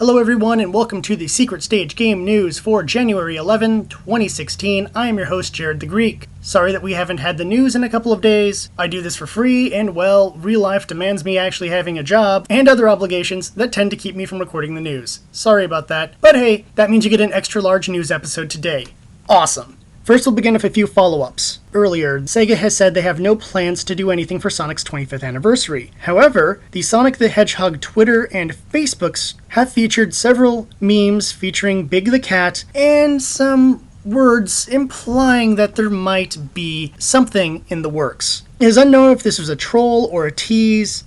Hello everyone and welcome to the Secret Stage Game News for January 11, 2016. I am your host, Jared the Greek. Sorry that we haven't had the news in a couple of days. I do this for free and, well, real life demands me actually having a job and other obligations that tend to keep me from recording the news. Sorry about that. But hey, that means you get an extra large news episode today. Awesome. First, we'll begin with a few follow-ups. Earlier, Sega has said they have no plans to do anything for Sonic's 25th anniversary. However, the Sonic the Hedgehog Twitter and Facebooks have featured several memes featuring Big the Cat and some words implying that there might be something in the works. It is unknown if this was a troll or a tease,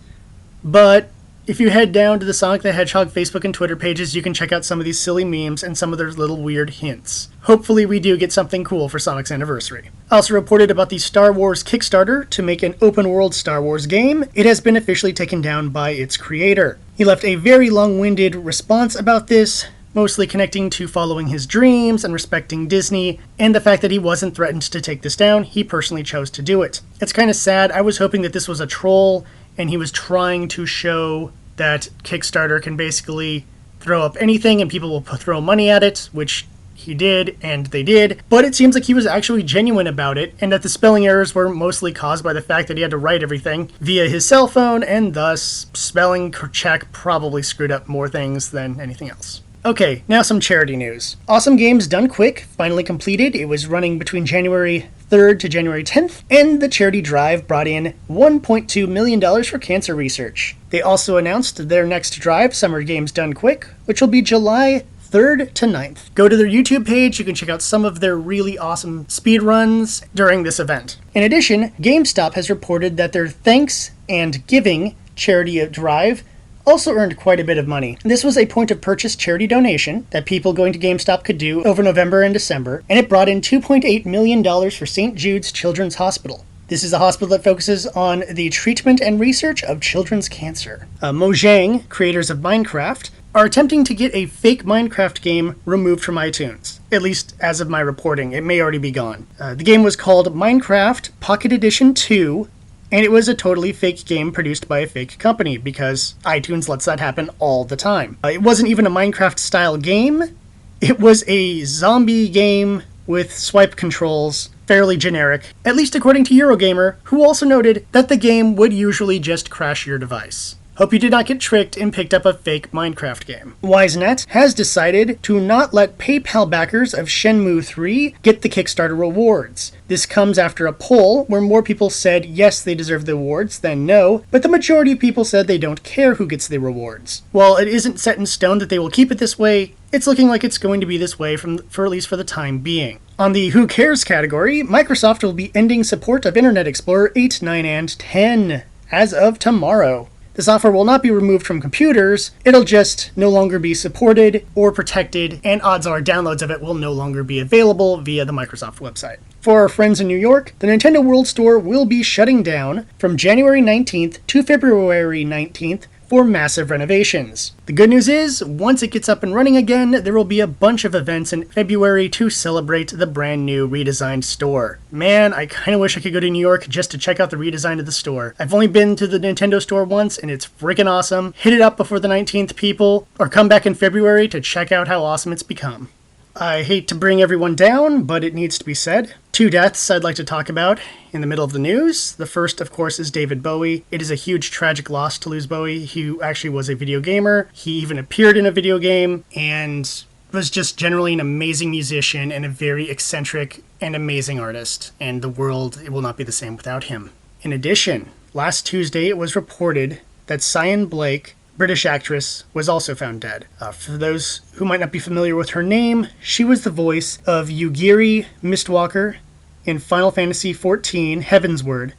but if you head down to the Sonic the Hedgehog Facebook and Twitter pages, you can check out some of these silly memes and some of their little weird hints. Hopefully we do get something cool for Sonic's anniversary. Also reported about the Star Wars Kickstarter to make an open-world Star Wars game. It has been officially taken down by its creator. He left a very long-winded response about this, mostly connecting to following his dreams and respecting Disney, and the fact that he wasn't threatened to take this down. He personally chose to do it. It's kind of sad. I was hoping that this was a troll, and he was trying to show that Kickstarter can basically throw up anything and people will throw money at it, which he did, and they did. But it seems like he was actually genuine about it, and that the spelling errors were mostly caused by the fact that he had to write everything via his cell phone, and thus spelling check probably screwed up more things than anything else. Okay, now some charity news. Awesome Games Done Quick finally completed. It was running between January 3rd to January 10th, and the charity drive brought in $1.2 million for cancer research. They also announced their next drive, Summer Games Done Quick, which will be July 3rd to 9th. Go to their YouTube page, you can check out some of their really awesome speedruns during this event. In addition, GameStop has reported that their Thanks and Giving charity drive also earned quite a bit of money. This was a point-of-purchase charity donation that people going to GameStop could do over November and December, and it brought in $2.8 million for St. Jude's Children's Hospital. This is a hospital that focuses on the treatment and research of children's cancer. Mojang, creators of Minecraft, are attempting to get a fake Minecraft game removed from iTunes. At least as of my reporting, it may already be gone. The game was called Minecraft Pocket Edition 2, and it was a totally fake game produced by a fake company, because iTunes lets that happen all the time. It wasn't even a Minecraft-style game. It was a zombie game with swipe controls, fairly generic, at least according to Eurogamer, who also noted that the game would usually just crash your device. Hope you did not get tricked and picked up a fake Minecraft game. WiseNet has decided to not let PayPal backers of Shenmue 3 get the Kickstarter rewards. This comes after a poll where more people said yes, they deserve the awards than no, but the majority of people said they don't care who gets the rewards. While it isn't set in stone that they will keep it this way, it's looking like it's going to be this way for at least for the time being. On the Who Cares category, Microsoft will be ending support of Internet Explorer 8, 9, and 10 as of tomorrow. The software will not be removed from computers, it'll just no longer be supported or protected, and odds are downloads of it will no longer be available via the Microsoft website. For our friends in New York, the Nintendo World Store will be shutting down from January 19th to February 19th for massive renovations. The good news is, once it gets up and running again, there will be a bunch of events in February to celebrate the brand new redesigned store. Man, I kinda wish I could go to New York just to check out the redesign of the store. I've only been to the Nintendo store once, and it's freaking awesome. Hit it up before the 19th, people, or come back in February to check out how awesome it's become. I hate to bring everyone down, but it needs to be said. 2 deaths I'd like to talk about in the middle of the news. The first, of course, is David Bowie. It is a huge tragic loss to lose Bowie. He actually was a video gamer. He even appeared in a video game and was just generally an amazing musician and a very eccentric and amazing artist. And the world, it will not be the same without him. In addition, last Tuesday it was reported that Cyan Blake, British actress, was also found dead. For those who might not be familiar with her name, she was the voice of Yugiri Mistwalker in Final Fantasy XIV Heavensward,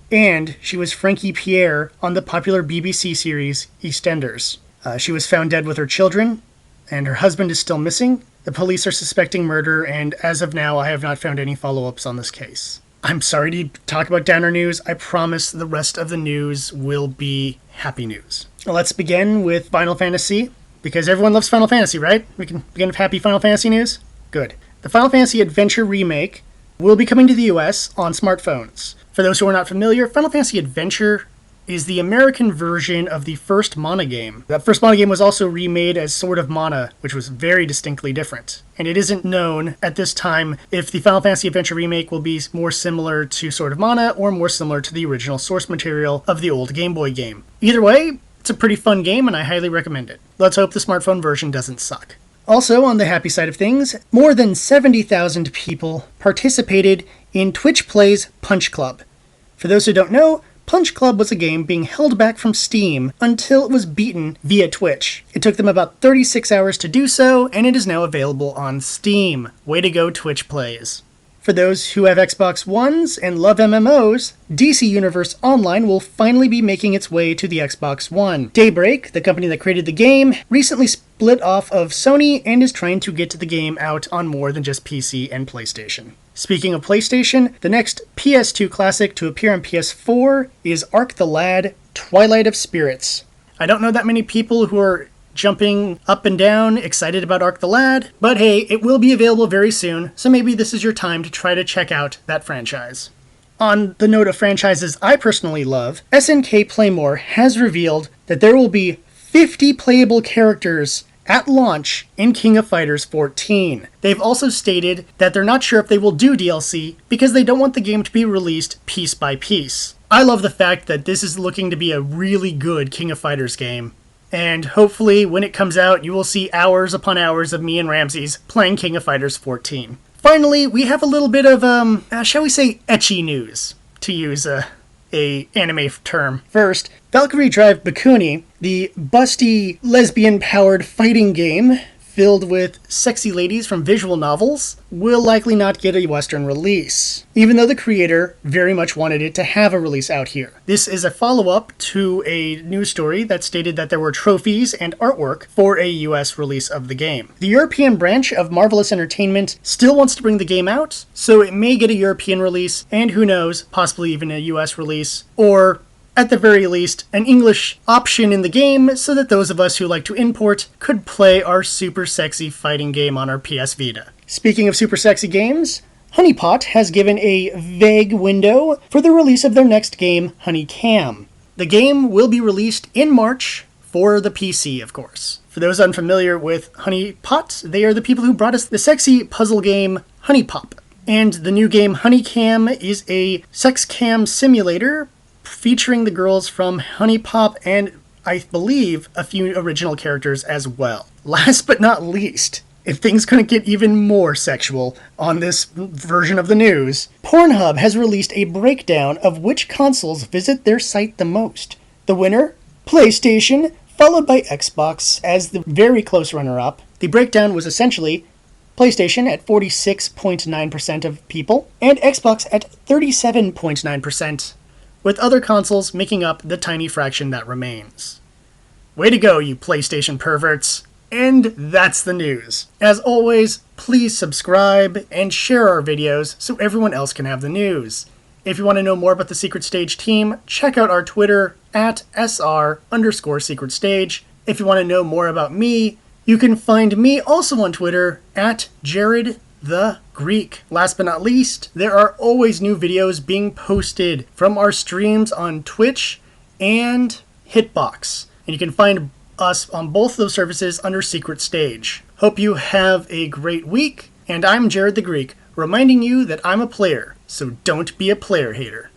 and she was Frankie Pierre on the popular BBC series EastEnders. She was found dead with her children, and her husband is still missing. The police are suspecting murder, and as of now, I have not found any follow-ups on this case. I'm sorry to talk about downer news. I promise the rest of the news will be happy news. Let's begin with Final Fantasy, because everyone loves Final Fantasy, right? We can begin with happy Final Fantasy news? Good. The Final Fantasy Adventure Remake will be coming to the US on smartphones. For those who are not familiar, Final Fantasy Adventure is the American version of the first Mana game. That first Mana game was also remade as Sword of Mana, which was very distinctly different. And it isn't known at this time if the Final Fantasy Adventure remake will be more similar to Sword of Mana or more similar to the original source material of the old Game Boy game. Either way, it's a pretty fun game and I highly recommend it. Let's hope the smartphone version doesn't suck. Also, on the happy side of things, more than 70,000 people participated in Twitch Play's Punch Club. For those who don't know, Punch Club was a game being held back from Steam until it was beaten via Twitch. It took them about 36 hours to do so, and it is now available on Steam. Way to go, Twitch Plays. For those who have Xbox Ones and love MMOs, DC Universe Online will finally be making its way to the Xbox One. Daybreak, the company that created the game, recently split off of Sony and is trying to get the game out on more than just PC and PlayStation. Speaking of PlayStation, the next PS2 classic to appear on PS4 is Ark the Lad, Twilight of Spirits. I don't know that many people who are jumping up and down, excited about Ark the Lad, but hey, it will be available very soon, so maybe this is your time to try to check out that franchise. On the note of franchises I personally love, SNK Playmore has revealed that there will be 50 playable characters at launch in King of Fighters 14. They've also stated that they're not sure if they will do DLC because they don't want the game to be released piece by piece. I love the fact that this is looking to be a really good King of Fighters game, and hopefully when it comes out you will see hours upon hours of me and Ramses playing King of Fighters 14. Finally, we have a little bit of, shall we say, ecchi news, to use a anime term. First, Valkyrie Drive Bikuni, the busty lesbian-powered fighting game filled with sexy ladies from visual novels, will likely not get a Western release, even though the creator very much wanted it to have a release out here. This is a follow-up to a news story that stated that there were trophies and artwork for a US release of the game. The European branch of Marvelous Entertainment still wants to bring the game out, so it may get a European release, and who knows, possibly even a US release, or at the very least, an English option in the game so that those of us who like to import could play our super sexy fighting game on our PS Vita. Speaking of super sexy games, HuniePot has given a vague window for the release of their next game, HunieCam. The game will be released in March for the PC, of course. For those unfamiliar with HuniePot, they are the people who brought us the sexy puzzle game HuniePop. And the new game HunieCam is a sex cam simulator featuring the girls from HuniePop and, I believe, a few original characters as well. Last but not least, if things couldn't get even more sexual on this version of the news, Pornhub has released a breakdown of which consoles visit their site the most. The winner? PlayStation, followed by Xbox as the very close runner-up. The breakdown was essentially PlayStation at 46.9% of people, and Xbox at 37.9%. with other consoles making up the tiny fraction that remains. Way to go, you PlayStation perverts! And that's the news. As always, please subscribe and share our videos so everyone else can have the news. If you want to know more about the Secret Stage team, check out our Twitter at @SR_Secret Stage. If you want to know more about me, you can find me also on Twitter at Jared the Greek. Last but not least, there are always new videos being posted from our streams on Twitch and Hitbox. And you can find us on both those services under Secret Stage. Hope you have a great week, and I'm Jared the Greek, reminding you that I'm a player, so don't be a player hater.